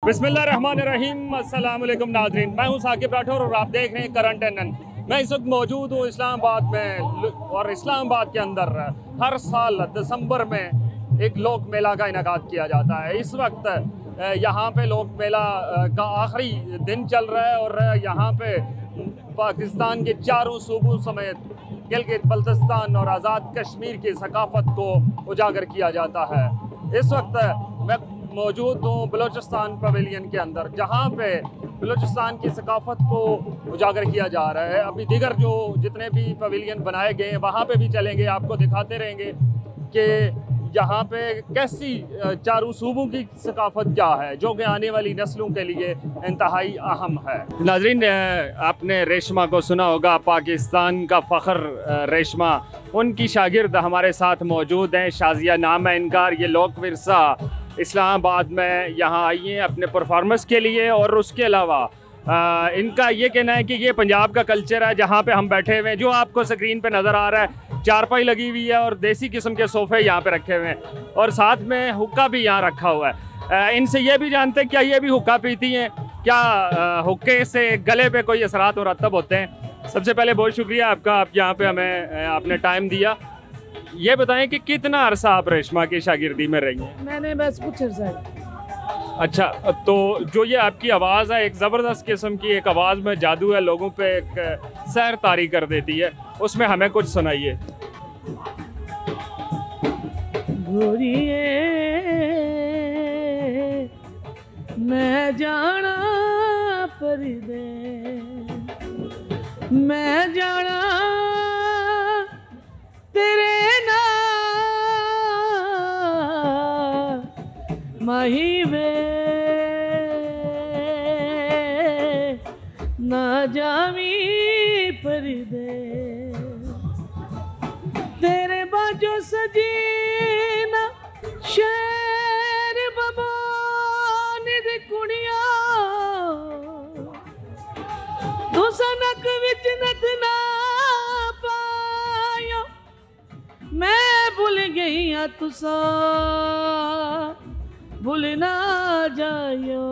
बिस्मिल्लाहिर्रहमानिर्रहीम, अस्सलाम वालेकुम नाज़रीन। मैं हूँ साकिब राठौर और आप देख रहे हैं करंट एनएन। मैं इस वक्त मौजूद हूँ इस्लामाबाद में, और इस्लामाबाद के अंदर हर साल दिसंबर में एक लोक मेला का इनेकाद किया जाता है। इस वक्त यहाँ पे लोक मेला का आखिरी दिन चल रहा है और यहाँ पे पाकिस्तान के चारों सूबों समेत गिलगित बल्तिस्तान और आज़ाद कश्मीर की सकाफ़त को उजागर किया जाता है। इस वक्त मैं मौजूद हूँ बलूचिस्तान पवेलियन के अंदर, जहाँ पे बलूचिस्तान की सकाफ़त को उजागर किया जा रहा है। अभी दीगर जो जितने भी पवेलियन बनाए गए हैं वहाँ पे भी चलेंगे, आपको दिखाते रहेंगे कि यहाँ पे कैसी चारों सूबों की सकाफ़त क्या है, जो कि आने वाली नस्लों के लिए इंतहाई अहम है। नाज़रीन, आपने रेशमा को सुना होगा, पाकिस्तान का फ़ख्र रेशमा। उनकी शागिर्द हमारे साथ मौजूद हैं। शाजिया नाम है इनका। ये लोक विरसा इस्लामाबाद में यहाँ आई हैं अपने परफॉर्मेंस के लिए, और उसके अलावा इनका ये कहना है कि ये पंजाब का कल्चर है। जहाँ पे हम बैठे हुए हैं, जो आपको स्क्रीन पे नज़र आ रहा है, चारपाई लगी हुई है और देसी किस्म के सोफ़े यहाँ पे रखे हुए हैं, और साथ में हुक्का भी यहाँ रखा हुआ है। इनसे ये भी जानते हैं क्या ये भी हुक्का पीती हैं, क्या हुक्के से गले पे कोई असरात मुरतब होते हैं। सबसे पहले बहुत शुक्रिया आपका, आप यहाँ पे हमें आपने टाइम दिया। ये बताएं कि कितना अरसा आप रेशमा की शागिर्दी में रही हैं? मैंने बस कुछ अर्सा। अच्छा, तो जो ये आपकी आवाज़ है, एक ज़बरदस्त किस्म की एक आवाज़ में जादू है, लोगों पे एक सैर तारी कर देती है, उसमें हमें कुछ सुनाइए। गोरिए मैं जाना परदे, मैं जाना तेरे ना माही वे, ना जामी परदे, तेरे बाजो सजीना शेर बबानी दी कुड़िया, तू सनक विच नत ना पायो, मैं भूल गई हाँ तुसा भूल ना जायो,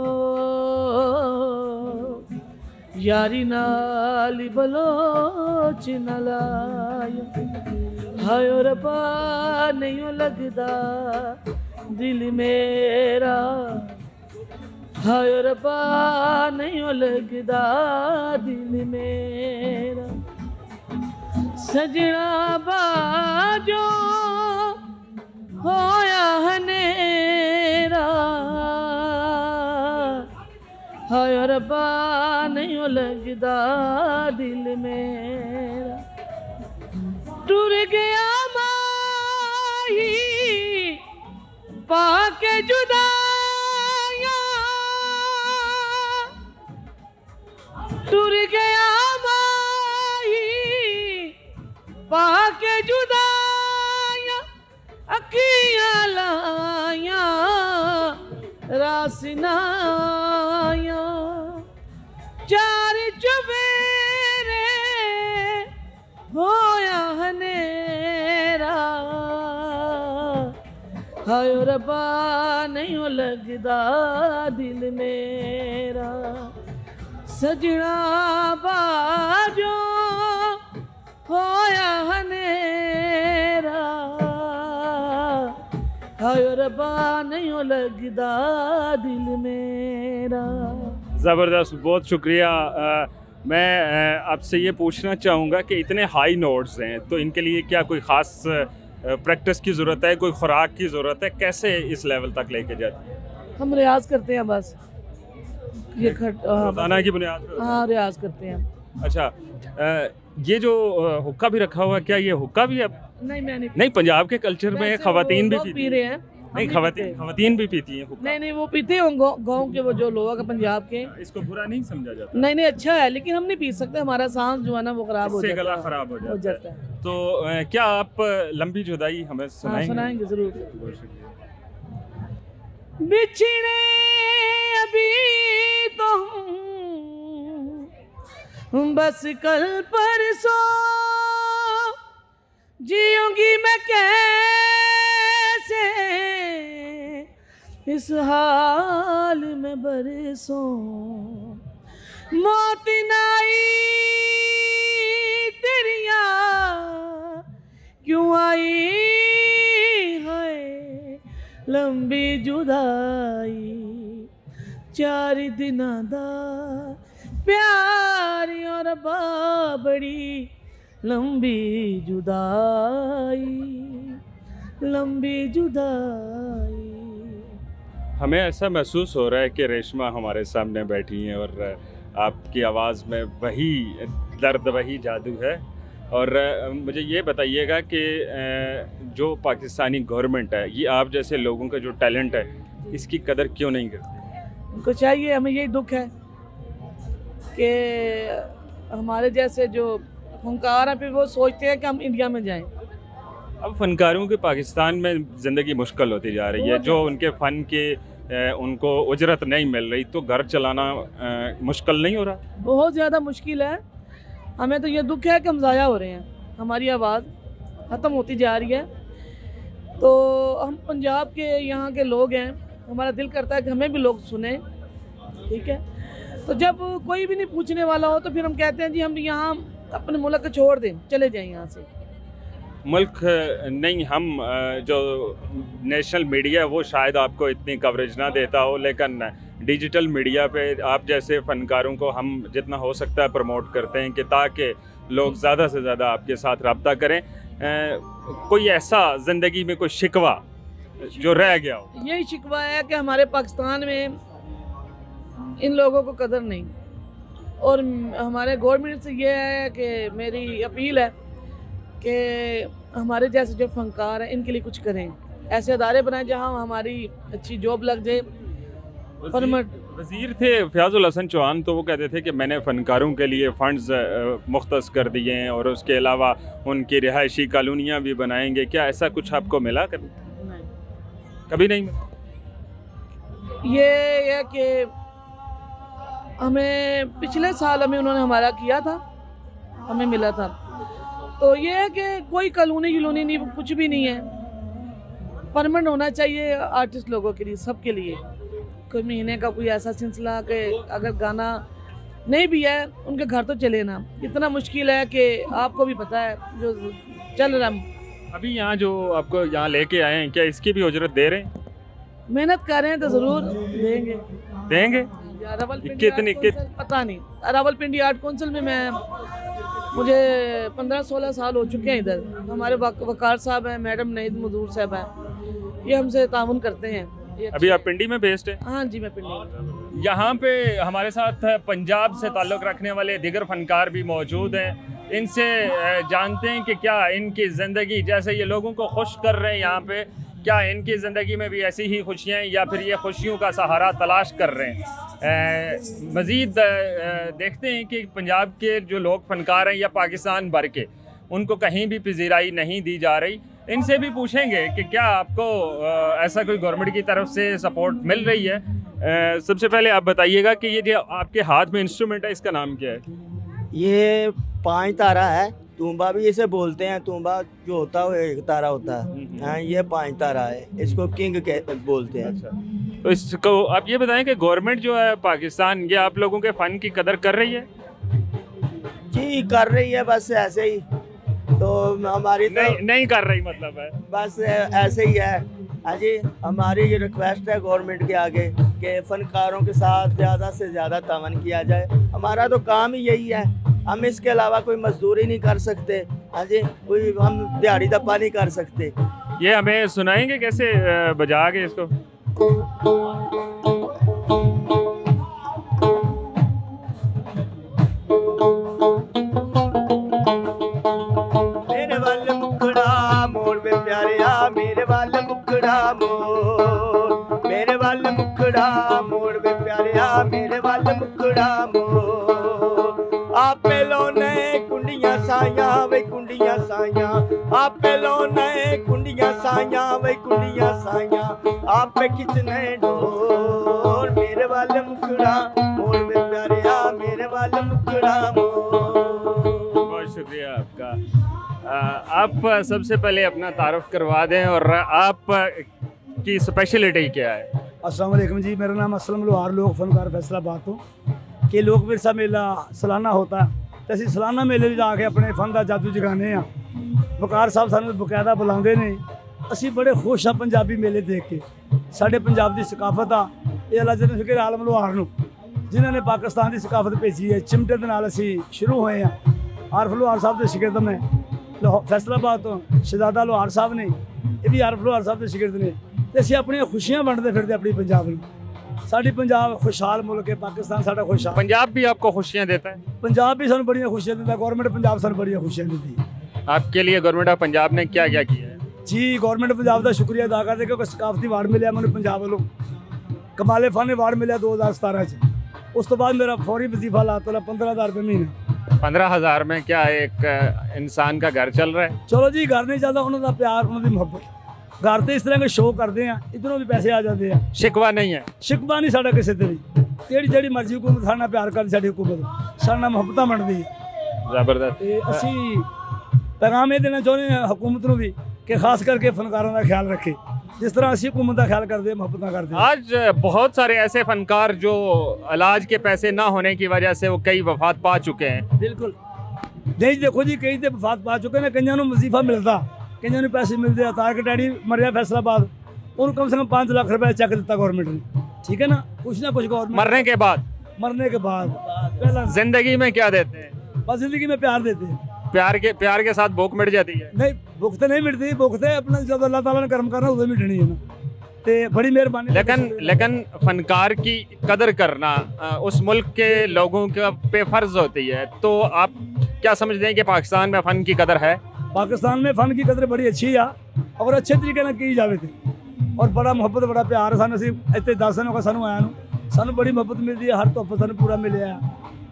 यारी नाल बलोच न लायो, हायो रब्बा नहीं लगदा दिल मेरा, हायो रब्बा नहीं लगदा दिल मेरा, सजना बाजो होया हनेरा, हाय रब्बा नहीं लगदा दिल मेरा, टूर गया माही पाके जुदाया, टूर गया माही पाके जुदाया, अखियां लाया रासनाया, चार चुफेरे होया हनेरा, हाय रब्बा नहीं लगदा दिल मेरा, सजना बाजो होया हनेरा, हाय रब्बा नहीं लगदा दिल मेरा। ज़बरदस्त, बहुत शुक्रिया। मैं आपसे ये पूछना चाहूँगा कि इतने हाई नोट्स हैं, तो इनके लिए क्या कोई ख़ास प्रैक्टिस की ज़रूरत है, कोई खुराक की ज़रूरत है, कैसे इस लेवल तक लेके जाते हैं? हम रियाज करते हैं बस, ये रोज़ाना की बुनियाद पर? हाँ, रियाज करते हैं। अच्छा, ये जो हुक्का भी रखा हुआ है, क्या ये हुक्का भी है? नहीं, मैं नहीं, पंजाब के कल्चर में ख़वातीन भी पी रहे हैं। नहीं, ख़वातीन भी पीती हैं हुक्का। नहीं, वो पीते हैं गाँव के, वो जो लोग हैं पंजाब के। इसको बुरा नहीं समझा जाता? नहीं, अच्छा है, लेकिन हम नहीं पी सकते, हमारा सांस जो है ना वो खराब हो जाता है, गला खराब हो जाता है। तो क्या आप लंबी जुदाई हमें सुनाएंगे? सुनाएंगे जरूर। बहुत शुक्रिया। बिछड़े अभी तो बस कल परसों, जीऊंगी मैं कैसे इस हाल में बरसों मौत नाई तेरिया क्यों आई है लंबी जुदाई 4 दिना दा प्यार और बड़ी लंबी जुदाई। हमें ऐसा महसूस हो रहा है कि रेशमा हमारे सामने बैठी हैं और आपकी आवाज़ में वही दर्द, वही जादू है। और मुझे ये बताइएगा कि जो पाकिस्तानी गवर्नमेंट है, ये आप जैसे लोगों का जो टैलेंट है, इसकी कदर क्यों नहीं करती? उनको चाहिए, हमें यही दुख है कि हमारे जैसे जो फनकार हैं फिर वो सोचते हैं कि हम इंडिया में जाएं। अब फनकारों के पाकिस्तान में ज़िंदगी मुश्किल होती जा रही है। जो उनके फ़न के उनको उजरत नहीं मिल रही, तो घर चलाना मुश्किल नहीं हो रहा? बहुत ज़्यादा मुश्किल है। हमें तो ये दुख है कि हम ज़ाया हो रहे हैं, हमारी आवाज़ ख़त्म होती जा रही है। तो हम पंजाब के यहाँ के लोग हैं, हमारा दिल करता है कि हमें भी लोग सुने, ठीक है। तो जब कोई भी नहीं पूछने वाला हो तो फिर हम कहते हैं जी हम यहाँ अपने मुल्क को छोड़ दें, चले जाएं यहाँ से। मुल्क नहीं, हम जो नेशनल मीडिया है वो शायद आपको इतनी कवरेज ना देता हो, लेकिन डिजिटल मीडिया पे आप जैसे फ़नकारों को हम जितना हो सकता है प्रमोट करते हैं कि ताकि लोग ज़्यादा से ज़्यादा आपके साथ रब्ता करें। कोई ऐसा ज़िंदगी में कोई शिकवा जो रह गया हो? यही शिकवा है कि हमारे पाकिस्तान में इन लोगों को कदर नहीं, और हमारे गवर्नमेंट से ये है कि मेरी अपील है कि हमारे जैसे जो फनकार हैं इनके लिए कुछ करें, ऐसे अदारे बनाएं जहां हमारी अच्छी जॉब लग जाए। वज़ीर थे फ़याज़ुल हसन चौहान, तो वो कहते थे कि मैंने फ़नकारों के लिए फ़ंड्स मुख्तस कर दिए हैं और उसके अलावा उनकी रिहायशी कॉलोनियाँ भी बनाएंगे। क्या ऐसा कुछ आपको मिला कभी? नहीं, कभी नहीं मिला। ये है कि हमें पिछले साल उन्होंने हमारा किया था, हमें मिला था। तो ये है कि कोई कॉलोनी नहीं, कुछ भी नहीं है। परमानेंट होना चाहिए आर्टिस्ट लोगों के लिए, सबके लिए। कोई महीने का कोई ऐसा सिलसिला कि अगर गाना नहीं भी है उनके घर तो चले ना। इतना मुश्किल है कि आपको भी पता है जो चल रहा है। अभी यहाँ जो आपको यहाँ लेके आए हैं, क्या इसकी भी उजरत दे रहे हैं? मेहनत कर रहे हैं तो ज़रूर देंगे। कितनी पता नहीं। रावलपिंडी आर्ट काउंसिल में मुझे 15-16 साल हो चुके हैं इधर। हमारे वकार साहब हैं, मैडम नईद मजूर साहब हैं, ये हमसे ताउन करते हैं। अभी आप पिंडी में बेस्ड हैं? हाँ जी, मैं पिंडी। यहाँ पे हमारे साथ पंजाब से ताल्लुक़ रखने वाले दिगर फनकार भी मौजूद हैं। इनसे जानते हैं कि क्या इनकी ज़िंदगी, जैसे ये लोगों को खुश कर रहे हैं यहाँ पे, क्या इनकी ज़िंदगी में भी ऐसी ही खुशियाँ हैं या फिर ये खुशियों का सहारा तलाश कर रहे हैं। मज़ीद देखते हैं कि पंजाब के जो लोग फनकार हैं या पाकिस्तान भर के, उनको कहीं भी पजीराई नहीं दी जा रही। इनसे भी पूछेंगे कि क्या आपको ऐसा कोई गवर्नमेंट की तरफ से सपोर्ट मिल रही है। सबसे पहले आप बताइएगा कि ये जो आपके हाथ में इंस्ट्रूमेंट है, इसका नाम क्या है? ये 5 तारा है, तूंबा भी इसे बोलते हैं। तूंबा जो होता है वो 1 तारा होता है। ये 5 तारा है, इसको किंग बोलते हैं। अच्छा, तो इसको आप ये बताएं कि गवर्नमेंट जो है पाकिस्तान, ये आप लोगों के फ़न की कदर कर रही है? जी कर रही है, बस ऐसे ही। तो हमारी तो नहीं कर रही मतलब है, बस ऐसे ही है। हाँ जी, हमारी ये रिक्वेस्ट है गवर्नमेंट के आगे कि फनकारों के साथ ज़्यादा से ज़्यादा तावन किया जाए। हमारा तो काम ही यही है, हम इसके अलावा कोई मजदूरी नहीं कर सकते। हाँ जी, कोई हम दिहाड़ी दप्पा नहीं कर सकते। ये हमें सुनाएंगे कैसे बजा के इसको? मेरे वाले मुखड़ा मोड़ में प्यारिया, मेरे वाले मुखड़ा मोड़, मेरे वाले मुखड़ा मोड़ में प्यारिया, मेरे वाले मुखड़ा मोड़। आप लोने कुंडियां साया वे कुंडियां साया, आप लोने कुंडियां साया वे कुंडियां साया, आप पे कितने डोर। मेरे वाले मुखड़ा मोड़ में प्यारिया, मेरे वाले मुखड़ा मोड़। बहुत शुक्रिया आपका। आप सबसे पहले अपना तारुफ करवा दें और आप की स्पेशलिटी क्या है? अस्सलाम वालेकुम जी, मेरा नाम असलम लोहार लोक फनकार फैसलाबाद तो कि लोक विरसा मेला सालाना होता है तो असं सालाना मेले में जाके अपने फन का जादू जगाने वकार साहब सानू बकायदा बुलाते हैं। असी बड़े खुश हाँ पंजाबी मेले देख के। साढ़े पंजाब की सकाफत आ ये अल्लाह जन फिक्र आलम लोहार नूं जिन्होंने पाकिस्तान की सकाफत भेजी है। चिमटे के नाल असी शुरू हुए हैं। आरफ लोहार साहब के शिगिरद में फैसलाबाद तो शहजादा लोहार साहब ने, ये भी आरफ लोहार साहब के शिगिरद ने। तो असी अपन खुशियाँ वंडते फिरते अपनी पंजाब में। साडी पंजाब खुशहाल मुल्क है, पाकिस्तान साडा खुशहाल। पंजाब भी आपको खुशियाँ देता है? पंजाब भी सानू बड़ियां खुशियाँ देता है। गवर्नमेंट पंजाब सानू बड़ियां खुशियाँ देती है। आपके लिए गवर्नमेंट ऑफ पंजाब ने क्या क्या किया है? जी गवर्नमेंट पंजाब का शुक्रिया अदा करते क्योंकि सकाफती अवार्ड मिले मैंने पंजाब वालों। कमाले फन अवार्ड मिले 2017 उस तो बाद मेरा फौरी वजीफा लाता 15,000 रुपये महीना। 15,000 में क्या एक इंसान का घर चल रहा है? चलो जी घर नहीं चलता, उन्होंने प्यार उन्होंने मुहब्बत घर तो इस तरह के शो करते हैं, इधरों भी पैसे आ जाते हैं। शिकवा नहीं है? शिकवा नहीं साडा किसी से भी। जेड़ी मर्जी हुकूमत साडे नाल प्यार करती, साडी हुकूमत साडे नाल मुहब्बत बनती है। जबरदस्त। असी पैगाम ये देना चाहते हैं हुकूमत को भी कि खास करके फनकारों का ख्याल रखे जिस तरह असी हुकूमत का ख्याल करते हैं, मुहब्बत करते हैं। आज बहुत सारे ऐसे फनकार जो इलाज के पैसे ना होने की वजह से वो कई वफात पा चुके हैं। बिल्कुल नहीं, देखो जी कई तो वफात पा चुके हैं, कईयों को वजीफा मिलता, कईयों पैसे मिलते हैं। तार के डैडी मरिया फैसलाबाद, उन्होंने कम से कम 5 लाख रुपए चेक दिता गवर्नमेंट ने। ठीक है ना, कुछ ना कुछ गवर्नमेंट मरने के बाद पहला जिंदगी में क्या देते हैं? बस जिंदगी में प्यार देते हैं। प्यार के साथ भूख मिट जाती है? नहीं भुख तो नहीं मिटती, भुख तो अपना जब अल्लाह ताला ने कर्म करना उसे मिटनी है ना। तो बड़ी मेहरबानी। लेकिन फनकार की कदर करना उस मुल्क के लोगों के पे फर्ज होती है। तो आप क्या समझते हैं कि पाकिस्तान में फ़न की कदर है? पाकिस्तान में फ़न की कदर बड़ी अच्छी है और अच्छे तरीके ਨਾਲ की जाए थे और बड़ा मुहब्बत बड़ा प्यार है। सानू इतने 10 दिन होगा सानू आया सानू बड़ी मुहब्बत मिलती है। हर तोहफा सानू पूरा मिले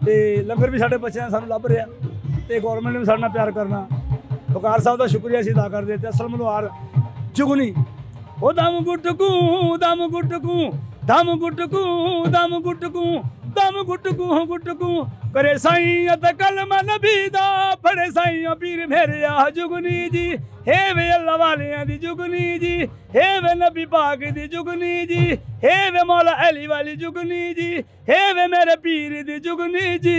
तो लंगर भी साढ़े बच्चे सानू लभ रहा तो गवर्नमेंट ने भी साढ़े प्यार करना। वकार साहब का शुक्रिया असी अदा कर देते। असलम लोहार जुगनी ओ दम गुटकू दम गुटकू दम गुटकू दम गुटकू दम गुटकू गुटकू करे साईं अत कलमा नबी दा फड़े साईं पीर मेरे आ जुगनी जी। हे वे अल्लाह वालियां दी जुगनी जी, हे वे नबी पाक दी जुगनी जी, हे वे मौला अली वाली जुगनी जी, हे वे मेरे पीर दी जुगनी जी।